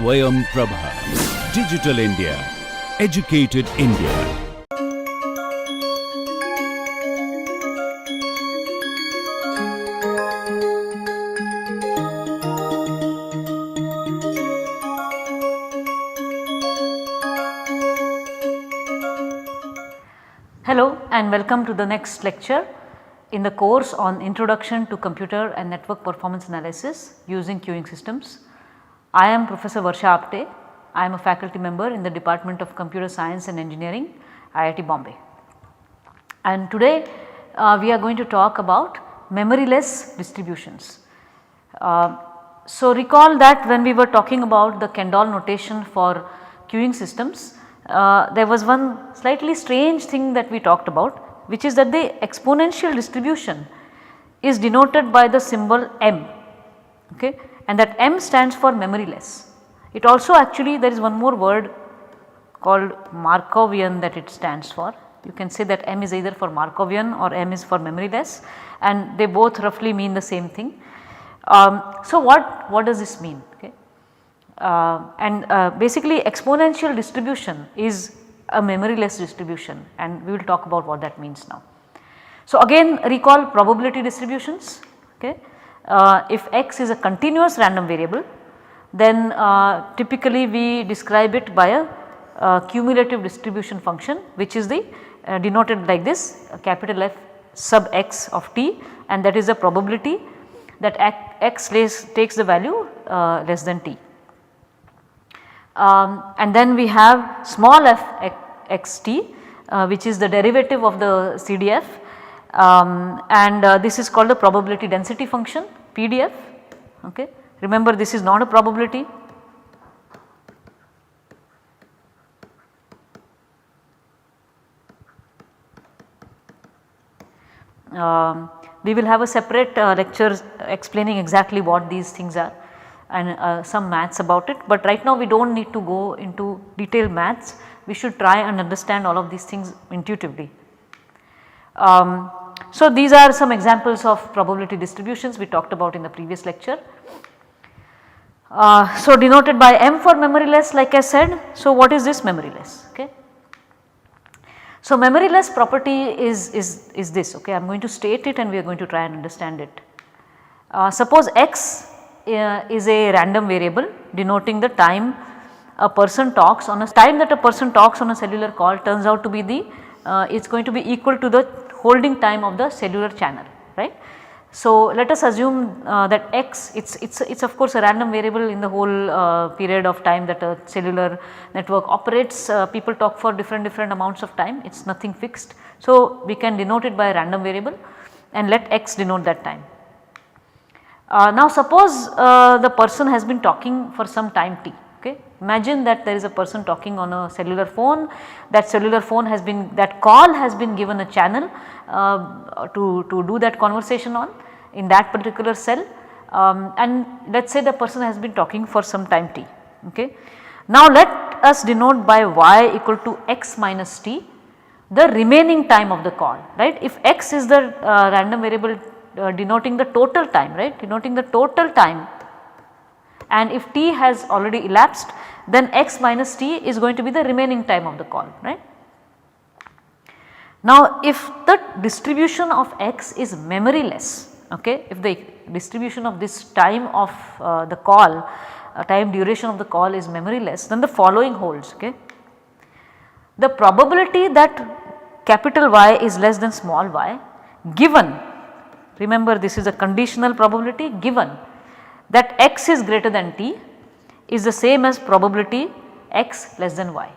Swayam Prabha. Digital India. Educated India. Hello and welcome to the next lecture in the course on Introduction to Computer and Network Performance Analysis using Queuing Systems. I am Professor Varsha Apte. I am a faculty member in the Department of Computer Science and Engineering, IIT Bombay. And today we are going to talk about memoryless distributions. So recall that when we were talking about the Kendall notation for queuing systems, there was one slightly strange thing that we talked about, which is that the exponential distribution is denoted by the symbol m, okay, and that m stands for memoryless. It also actually there is one more word called Markovian that it stands for. You can say that m is either for Markovian or m is for memoryless, and they both roughly mean the same thing. So what does this mean? Okay? Basically exponential distribution is a memoryless distribution, and we will talk about what that means now. So again recall probability distributions. Okay. If x is a continuous random variable, then typically we describe it by a cumulative distribution function, which is the denoted like this, capital F sub x of t, and that is the probability that x takes the value less than t. And then we have small f x t, which is the derivative of the CDF, and this is called the probability density function PDF. Okay. Remember, this is not a probability. We will have a separate lecture explaining exactly what these things are and some maths about it, but right now we do not need to go into detailed maths. We should try and understand all of these things intuitively. So these are some examples of probability distributions we talked about in the previous lecture. So denoted by m for memoryless, like I said. So what is this memoryless? Okay. So memoryless property is this. Okay, I am going to state it and we are going to try and understand it. Suppose x is a random variable denoting the time a person talks on a cellular call turns out to be the it is going to be equal to the holding time of the cellular channel, right. So let us assume that x it's of course a random variable in the whole period of time that a cellular network operates. People talk for different amounts of time, it is nothing fixed. So we can denote it by a random variable and let x denote that time. Now suppose the person has been talking for some time t. Okay. Imagine that there is a person talking on a cellular phone, that cellular phone has been, that call has been given a channel to do that conversation on in that particular cell, and let us say the person has been talking for some time t. Okay. Now let us denote by y equal to x minus t the remaining time of the call, right. If x is the random variable denoting the total time, right, denoting the total time, and if t has already elapsed, then x minus t is going to be the remaining time of the call, right. Now if the distribution of x is memoryless, okay, if the distribution of this time of the call, time duration of the call is memoryless, then the following holds. Okay. The probability that capital Y is less than small y, given, remember this is a conditional probability, given that x is greater than t, is the same as probability x less than y.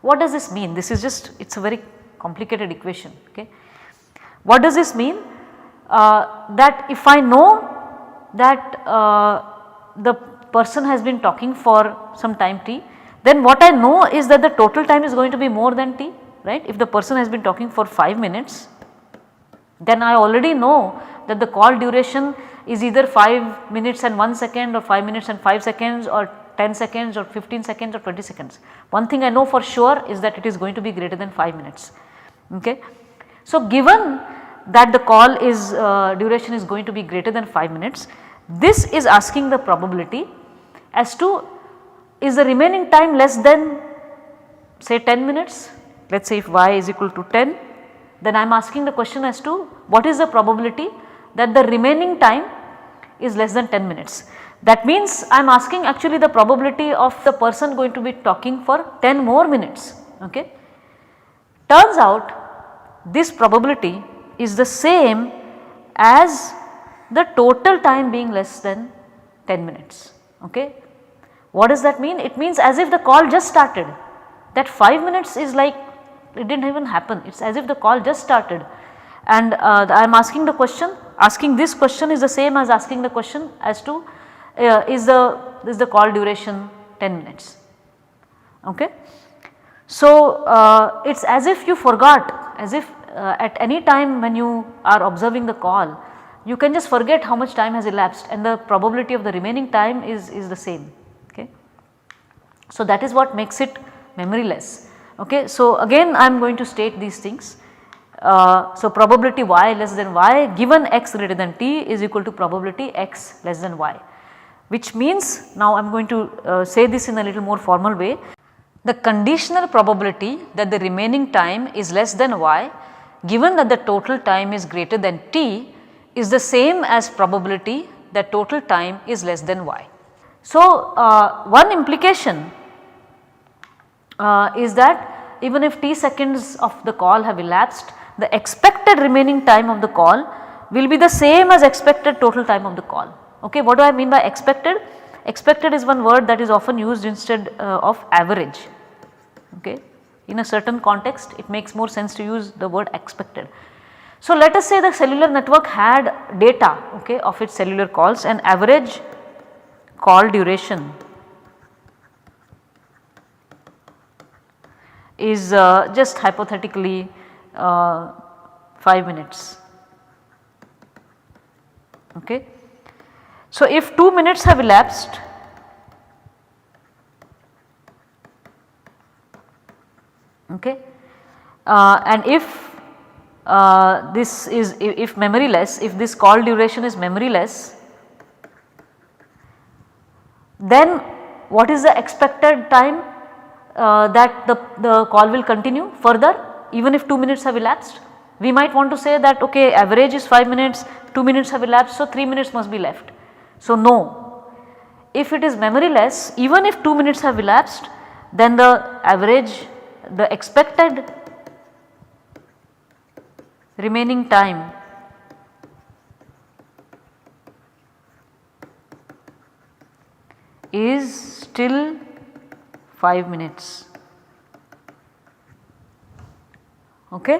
What does this mean? This is just, it is a very complicated equation. Okay. What does this mean? That if I know that the person has been talking for some time t, then what I know is that the total time is going to be more than t, right. If the person has been talking for 5 minutes, then I already know that the call duration is either 5 minutes and 1 second or 5 minutes and 5 seconds or 10 seconds or 15 seconds or 20 seconds. One thing I know for sure is that it is going to be greater than 5 minutes. Okay. So given that the call is duration is going to be greater than 5 minutes, this is asking the probability as to is the remaining time less than say 10 minutes, let us say if y is equal to 10, then I am asking the question as to what is the probability that the remaining time is less than 10 minutes. That means I am asking actually the probability of the person going to be talking for 10 more minutes. Okay. Turns out this probability is the same as the total time being less than 10 minutes. Okay. What does that mean? It means as if the call just started, that 5 minutes is like it did not even happen, it is as if the call just started, and I am asking the question, asking this question is the same as asking the question as to is the call duration 10 minutes. Okay. So, it is as if you forgot, as if at any time when you are observing the call, you can just forget how much time has elapsed and the probability of the remaining time is the same. Okay. So, that is what makes it memoryless. Okay. So, again I am going to state these things. So, probability y less than y given x greater than t is equal to probability x less than y, which means now I am going to say this in a little more formal way. The conditional probability that the remaining time is less than y given that the total time is greater than t is the same as probability that total time is less than y. So, one implication is that even if t seconds of the call have elapsed, the expected remaining time of the call will be the same as expected total time of the call. Okay, what do I mean by expected? Expected is one word that is often used instead of average. Okay. In a certain context it makes more sense to use the word expected. So, let us say the cellular network had data, okay, of its cellular calls, and average call duration is just hypothetically 5 minutes. Okay. So, if 2 minutes have elapsed, okay, and if this is if memoryless, if this call duration is memoryless, then what is the expected time that the call will continue further even if 2 minutes have elapsed? We might want to say that okay, average is 5 minutes, 2 minutes have elapsed, so 3 minutes must be left. So, no, if it is memoryless, even if 2 minutes have elapsed, then the average, the expected remaining time is still 5 minutes. Okay.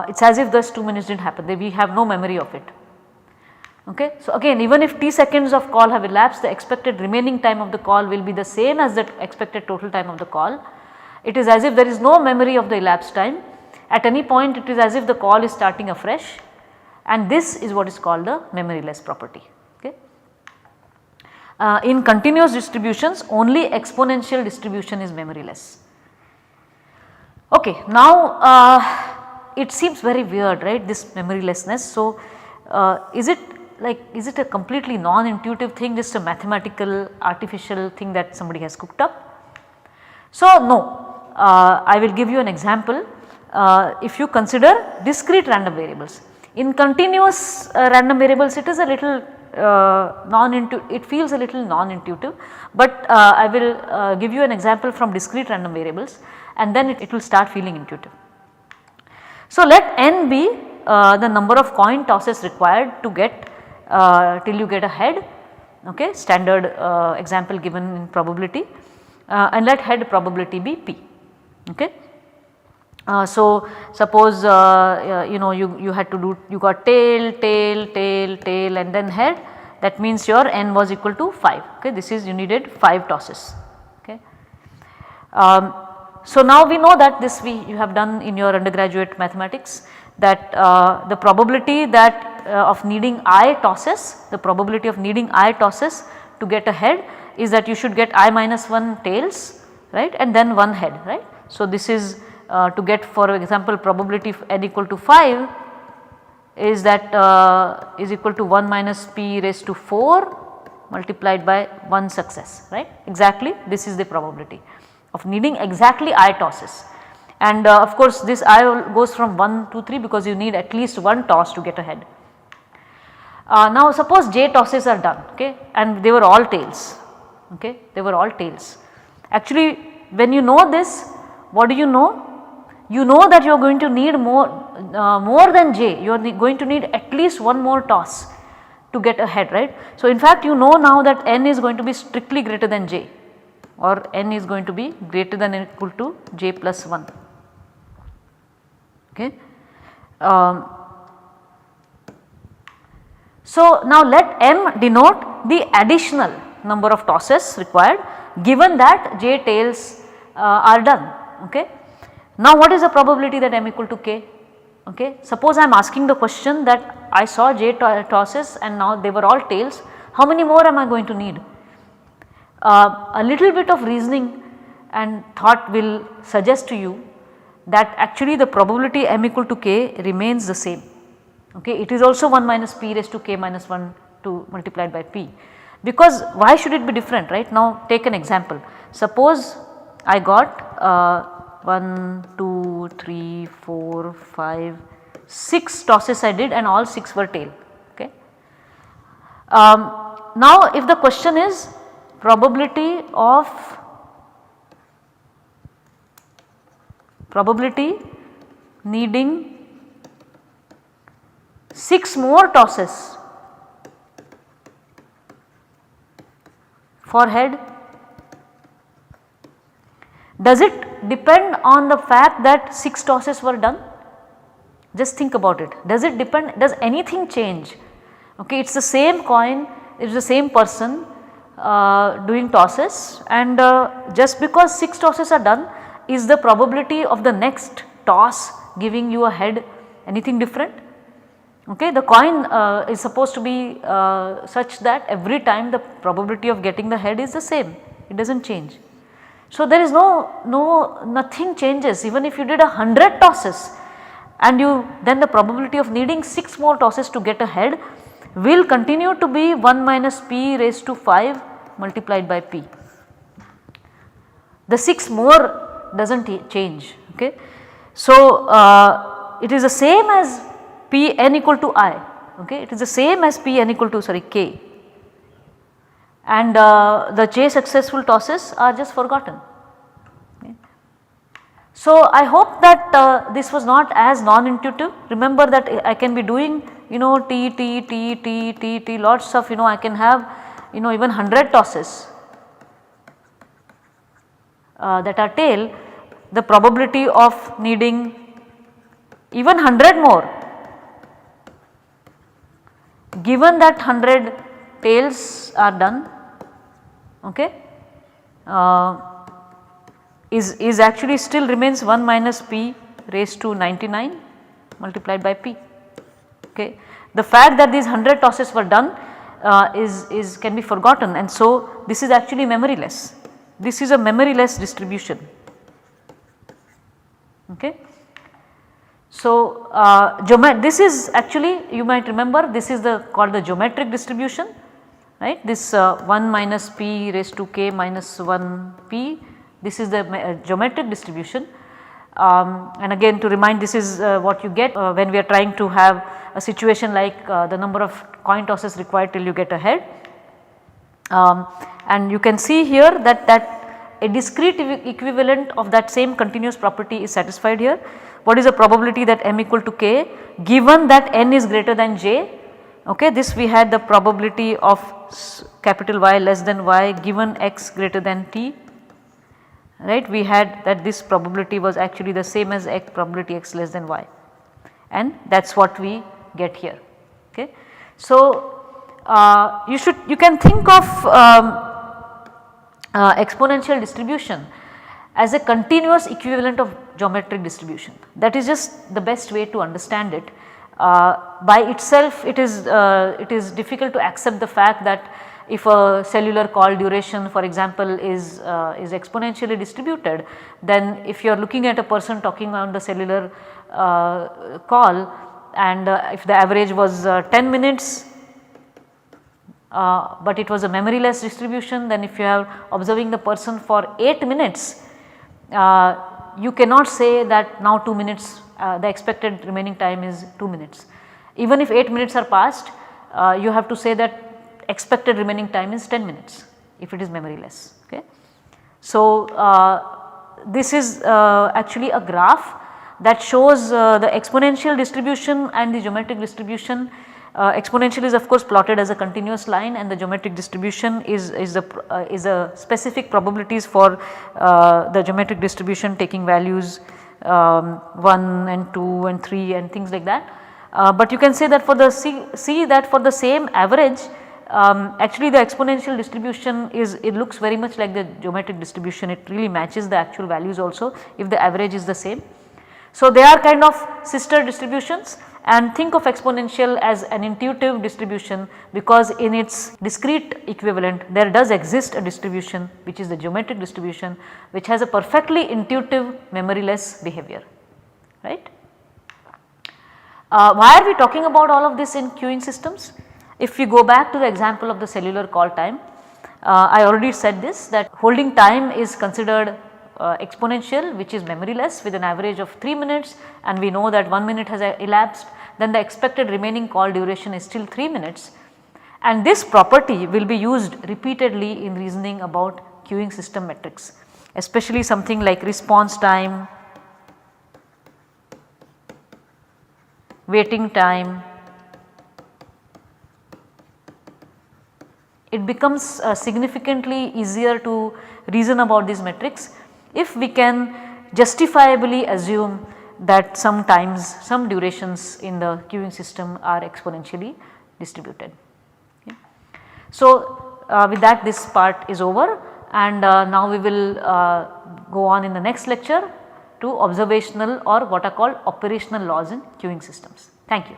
It is as if those 2 minutes did not happen, we have no memory of it. Okay. So, again even if t seconds of call have elapsed, the expected remaining time of the call will be the same as the expected total time of the call. It is as if there is no memory of the elapsed time. At any point it is as if the call is starting afresh, and this is what is called the memoryless property. Okay. In continuous distributions only exponential distribution is memoryless. Okay. Now, it seems very weird, right, this memorylessness. So, is it a completely non-intuitive thing, just a mathematical artificial thing that somebody has cooked up? So, no, I will give you an example. If you consider discrete random variables, in continuous random variables it is a little it feels a little non-intuitive, but I will give you an example from discrete random variables and then it will start feeling intuitive. So, let n be the number of coin tosses required to get till you get a head, okay, standard example given in probability, and let head probability be p. Okay. So, suppose you know you had to do, you got tail, tail, tail, tail and then head, that means your n was equal to 5. Okay. This is, you needed 5 tosses. Okay. So, now we know that this you have done in your undergraduate mathematics, that the probability that of needing I tosses, the probability of needing I tosses to get a head is that you should get I minus 1 tails, right, and then 1 head, right. So, this is to get, for example, probability n equal to 5 is that is equal to 1 minus p raised to 4 multiplied by 1 success, right. Exactly this is the probability of needing exactly I tosses, and of course this I goes from 1 to 3 because you need at least 1 toss to get ahead. Now suppose j tosses are done, okay, and they were all tails, okay, they were all tails. Actually when you know this, what do you know? You know that you are going to need more than j, you are going to need at least one more toss to get ahead, right. So in fact you know now that n is going to be strictly greater than j, or n is going to be greater than or equal to j plus 1, okay. So now let m denote the additional number of tosses required given that j tails are done, okay. Now what is the probability that m equal to k? Okay. Suppose I am asking the question that I saw j tosses and now they were all tails, how many more am I going to need? A little bit of reasoning and thought will suggest to you that actually the probability m equal to k remains the same, okay. It is also 1 minus p raised to k minus 1 to multiplied by p, because why should it be different, right. Now take an example, suppose I got 1, 2, 3, 4, 5, 6 tosses I did and all 6 were tail, okay. Now if the question is probability needing 6 more tosses for head, does it depend on the fact that 6 tosses were done? Just think about it. Does it depend, does anything change? Okay, it is the same coin, it is the same person doing tosses, and just because 6 tosses are done, is the probability of the next toss giving you a head anything different? Okay, the coin is supposed to be such that every time the probability of getting the head is the same, it does not change. So there is nothing changes, even if you did 100 tosses and then the probability of needing 6 more tosses to get a head will continue to be 1 minus p raised to 5 multiplied by p. The 6 more does not change, okay. So it is the same as p n equal to I, okay, it is the same as p n equal to k, and the j successful tosses are just forgotten. Okay. So I hope that this was not as non-intuitive. Remember that I can be doing t lots of I can have even 100 tosses that are tail, the probability of needing even 100 more given that 100 tails are done, okay, is actually still remains 1 minus p raised to 99 multiplied by p, okay. The fact that these 100 tosses were done can be forgotten, and so this is actually memoryless. This is a memoryless distribution, okay. So this is actually, you might remember, this is called the geometric distribution, right. This 1 minus p raised to k minus 1 p, this is the geometric distribution, and again to remind, this is what you get when we are trying to have a situation like the number of coin tosses required till you get a head, and you can see here that a discrete equivalent of that same continuous property is satisfied here. What is the probability that m equal to k given that n is greater than j, okay. This we had the probability of capital Y less than y given x greater than t, right. We had that this probability was actually the same as x probability x less than y, and that is what we get here, okay. So you can think of exponential distribution as a continuous equivalent of geometric distribution. That is just the best way to understand it. By itself it is difficult to accept the fact that if a cellular call duration, for example, is exponentially distributed, then if you are looking at a person talking on the cellular call and if the average was 10 minutes, but it was a memoryless distribution, then if you are observing the person for 8 minutes, you cannot say that now 2 minutes, the expected remaining time is 2 minutes. Even if 8 minutes are passed, you have to say that expected remaining time is 10 minutes if it is memoryless. Okay. So, this is actually a graph that shows the exponential distribution and the geometric distribution. Exponential is of course plotted as a continuous line, and the geometric distribution is a specific probabilities for the geometric distribution taking values 1 and 2 and 3 and things like that. But you can say that for the see that for the same average, actually the exponential distribution it looks very much like the geometric distribution, it really matches the actual values also if the average is the same. So, they are kind of sister distributions, and think of exponential as an intuitive distribution, because in its discrete equivalent there does exist a distribution which is the geometric distribution, which has a perfectly intuitive memoryless behavior, right. Why are we talking about all of this in queuing systems? If we go back to the example of the cellular call time, I already said this, that holding time is considered exponential, which is memoryless with an average of 3 minutes, and we know that 1 minute has elapsed, then the expected remaining call duration is still 3 minutes, and this property will be used repeatedly in reasoning about queuing system metrics, especially something like response time, waiting time. It becomes significantly easier to reason about these metrics if we can justifiably assume that sometimes some durations in the queuing system are exponentially distributed. Okay. So, with that this part is over, and now we will go on in the next lecture to observational or what are called operational laws in queuing systems. Thank you.